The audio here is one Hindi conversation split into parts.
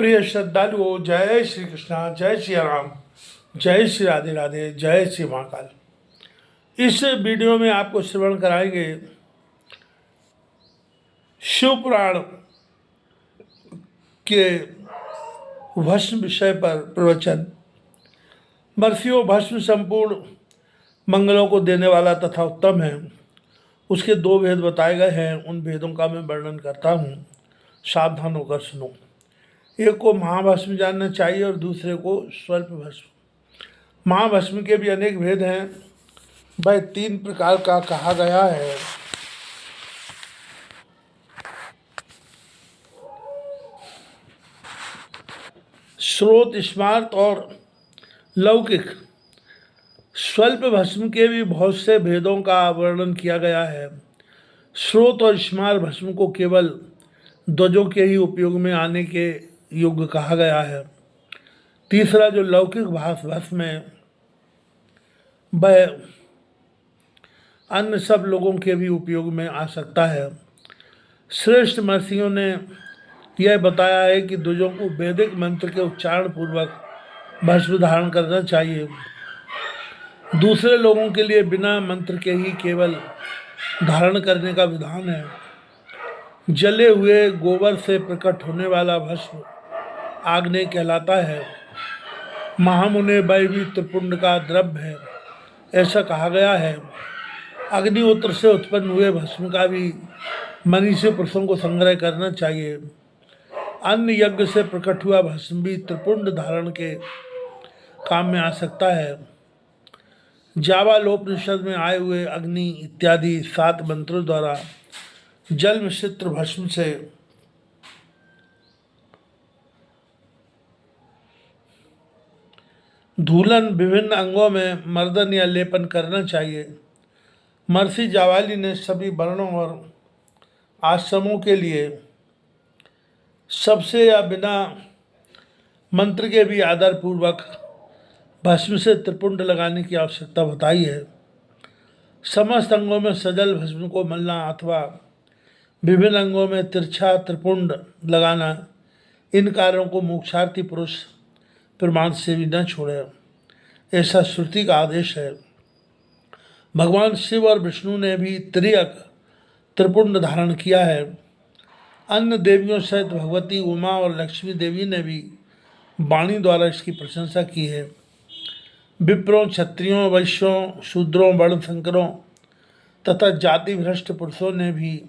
प्रिय श्रद्धालुओं, जय श्री कृष्णा, जय श्री राम, जय श्री राधे राधे, जय श्री महाकाल। इस वीडियो में आपको श्रवण कराएंगे शिव पुराण के भस्म विषय पर प्रवचन। मर्त्यों, भस्म संपूर्ण मंगलों को देने वाला तथा उत्तम है। उसके दो भेद बताए गए हैं, उन भेदों का मैं वर्णन करता हूँ, सावधान होकर सुनो। एक को महाभस्म जानना चाहिए और दूसरे को स्वल्प भस्म। महाभस्म के भी अनेक भेद हैं, वह 3 प्रकार का कहा गया है। स्रोत, स्मार्त और लौकिक। स्वल्प भस्म के भी बहुत से भेदों का वर्णन किया गया है। स्रोत और स्मार्त भस्म को केवल ध्वजों के ही उपयोग में आने के योग्य कहा गया है। तीसरा जो लौकिक भस्म है, वह अन्य सब लोगों के भी उपयोग में आ सकता है। श्रेष्ठ महर्षियों ने यह बताया है कि ध्वजों को वैदिक मंत्र के उच्चारण पूर्वक भस्म धारण करना चाहिए। दूसरे लोगों के लिए बिना मंत्र के ही केवल धारण करने का विधान है। जले हुए गोबर से प्रकट होने वाला भस्म आग्नेय कहलाता है। महामुने वह भी त्रिपुंड का द्रव्य है, ऐसा कहा गया है। अग्निहोत्र से उत्पन्न हुए भस्म का भी मनीषी पुरुषों को संग्रह करना चाहिए। अन्य यज्ञ से प्रकट हुआ भस्म भी त्रिपुंड धारण के काम में आ सकता है। जावालोपनिषद में आए हुए अग्नि इत्यादि 7 मंत्रों द्वारा जल मिश्रित भस्म से धूलन विभिन्न अंगों में मर्दन या लेपन करना चाहिए। महर्षि जावाली ने सभी वर्णों और आश्रमों के लिए सबसे या बिना मंत्र के भी आदरपूर्वक भस्म से त्रिपुंड लगाने की आवश्यकता बताई है। समस्त अंगों में सजल भस्म को मलना अथवा विभिन्न अंगों में तिरछा त्रिपुंड लगाना, इन कार्यों को मोक्षार्थी पुरुष प्रमाण से भी न छोड़े, ऐसा श्रुति का आदेश है। भगवान शिव और विष्णु ने भी त्रियक त्रिपुंड धारण किया है। अन्य देवियों सहित भगवती उमा और लक्ष्मी देवी ने भी वाणी द्वारा इसकी प्रशंसा की है। विप्रों, क्षत्रियों, वैश्यों, शूद्रों, वर्णशंकरों तथा जाति भ्रष्ट पुरुषों ने भी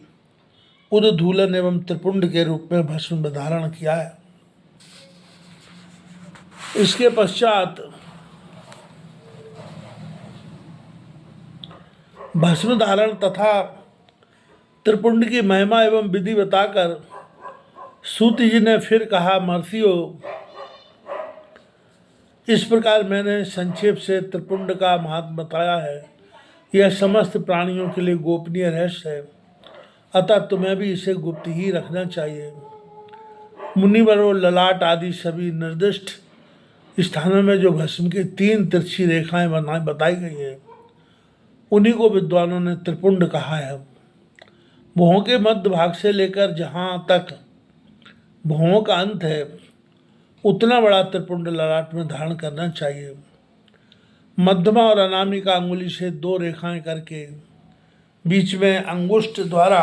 उद्धूलन एवं त्रिपुंड के रूप में भस्म धारण किया है। इसके पश्चात भस्म धारण तथा त्रिपुंड की महिमा एवं विधि बताकर सूत जी ने फिर कहा, महर्षियों, इस प्रकार मैंने संक्षेप से त्रिपुंड का महत्व बताया है। यह समस्त प्राणियों के लिए गोपनीय रहस्य है, अतः तुम्हें भी इसे गुप्त ही रखना चाहिए। मुनिवरों, ललाट आदि सभी निर्दिष्ट स्थानों में जो भस्म की 3 तिरछी रेखाएं बताई गई है, उन्हीं को विद्वानों ने त्रिपुंड कहा है। भुवों के मध्य भाग से लेकर जहाँ तक भुवों का अंत है, उतना बड़ा त्रिपुंड ललाट में धारण करना चाहिए। मध्यमा और अनामिका अंगुली से 2 रेखाएं करके बीच में अंगुष्ठ द्वारा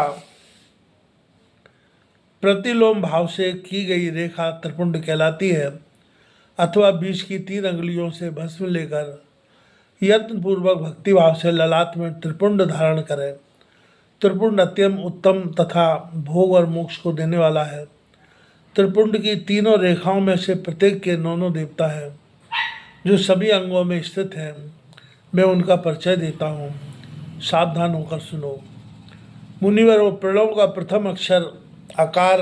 प्रतिलोम भाव से की गई रेखा त्रिपुंड कहलाती है। अथवा बीच की 3 अंगुलियों से भस्म लेकर यत्नपूर्वक भक्ति भाव से ललाट में त्रिपुंड धारण करें। त्रिपुंड अत्यंत उत्तम तथा भोग और मोक्ष को देने वाला है। त्रिपुंड की 3 रेखाओं में से प्रत्येक के 9 देवता है, जो सभी अंगों में स्थित हैं। मैं उनका परिचय देता हूँ, सावधान होकर सुनो। मुनिवर और प्रणव का प्रथम अक्षर आकार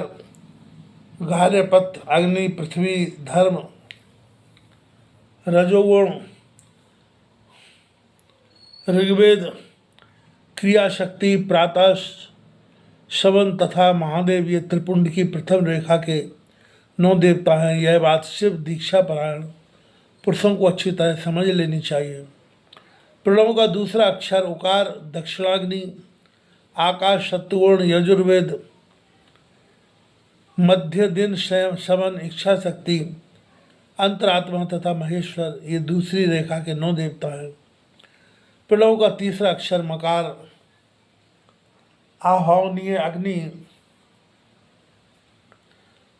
गार्हपत्य, अग्नि, पृथ्वी, धर्म, रजोगुण, ऋग्वेद, क्रिया शक्ति, प्रातः, शवन तथा महादेव, ये त्रिपुंड की प्रथम रेखा के 9 देवता हैं। यह बात शिव दीक्षा परायण पुरुषों को अच्छी तरह समझ लेनी चाहिए। प्रणव का दूसरा अक्षर उकार, दक्षिणाग्नि, आकाश, सत्वगुण, यजुर्वेद, मध्य दिन शमन इच्छा शक्ति अंतरात्मा तथा महेश्वर, ये दूसरी रेखा के 9 देवता हैं। प्रणव का तीसरा अक्षर मकार, आह्वानीय अग्नि,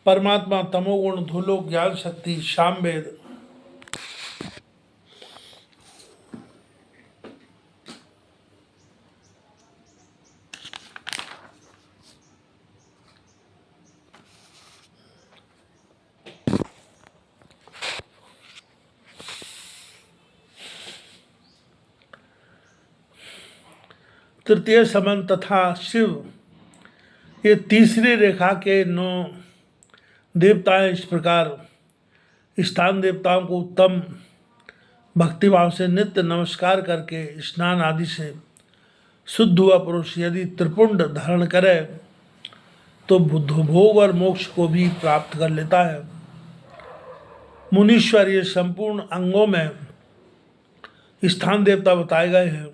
परमात्मा तमोगुण धूलोक ज्ञान शक्ति सामवेद। तृतीय समन तथा शिव, ये तीसरी रेखा के 9 देवता हैं। इस प्रकार स्थान देवताओं को उत्तम भक्तिभाव से नित्य नमस्कार करके स्नान आदि से शुद्ध हुआ पुरुष यदि त्रिपुंड धारण करे तो बुद्ध भोग और मोक्ष को भी प्राप्त कर लेता है। मुनीश्वर ये संपूर्ण अंगों में स्थान देवता बताए गए हैं।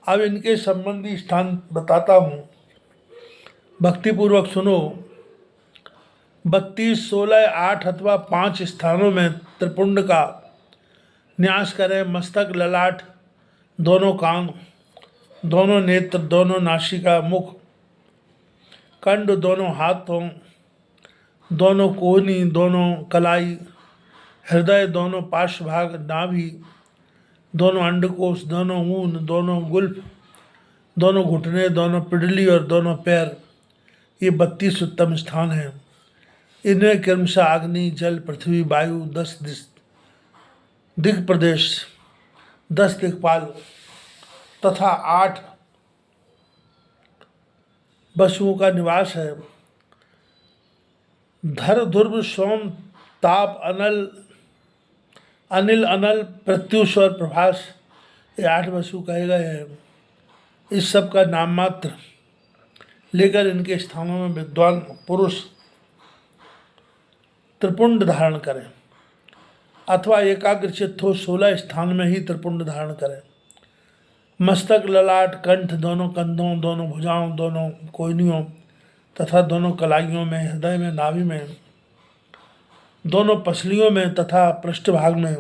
अब इनके संबंधी स्थान बताता हूँ, भक्तिपूर्वक सुनो। 32, 16, 8 अथवा 5 स्थानों में त्रिपुंड का न्यास करें। मस्तक, ललाट, दोनों कान, दोनों नेत्र, दोनों नासिका, मुख, कंड, दोनों हाथों, दोनों कोहनी, दोनों कलाई, हृदय, दोनों पार्श्वभाग, नाभि, दोनों अंडकोश, दोनों ऊन, दोनों गुल्फ, दोनों घुटने, दोनों पिडली और दोनों पैर, ये 32 उत्तम स्थान हैं। इनमें क्रमशः अग्नि, जल, पृथ्वी, वायु, 10 दिक् प्रदेश, 10 दिक्पाल तथा 8 वसुओं का निवास है। धर, ध्रुव, सोम, ताप, अनिल, अनल, प्रत्युष और प्रभास, ये 8 वसु कहे गए हैं। इस सब का नाम मात्र लेकर इनके स्थानों में विद्वान पुरुष त्रिपुंड धारण करें अथवा एकाग्रचित्त हो 16 स्थान में ही त्रिपुंड धारण करें। मस्तक, ललाट, कंठ, दोनों कंधों, दोनों भुजाओं, दोनों कोहनियों तथा दोनों कलाइयों में, हृदय में, नाभि में, दोनों पसलियों में तथा पृष्ठभाग में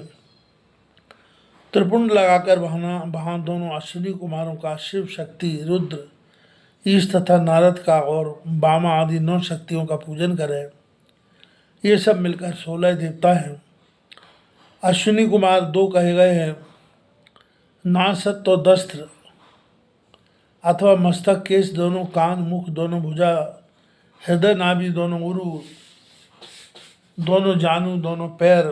त्रिपुंड लगाकर वहाँ दोनों अश्विनी कुमारों का, शिव, शक्ति, रुद्र, ईश तथा नारद का और बामा आदि 9 शक्तियों का पूजन करें। ये सब मिलकर 16 देवता हैं। अश्विनी कुमार 2 कहे गए हैं, नासत तो दस्त्र अथवा मस्तक, केश, दोनों कान, मुख, दोनों भुजा, हृदय, नाभि, दोनों उरु, दोनों जानू, दोनों पैर,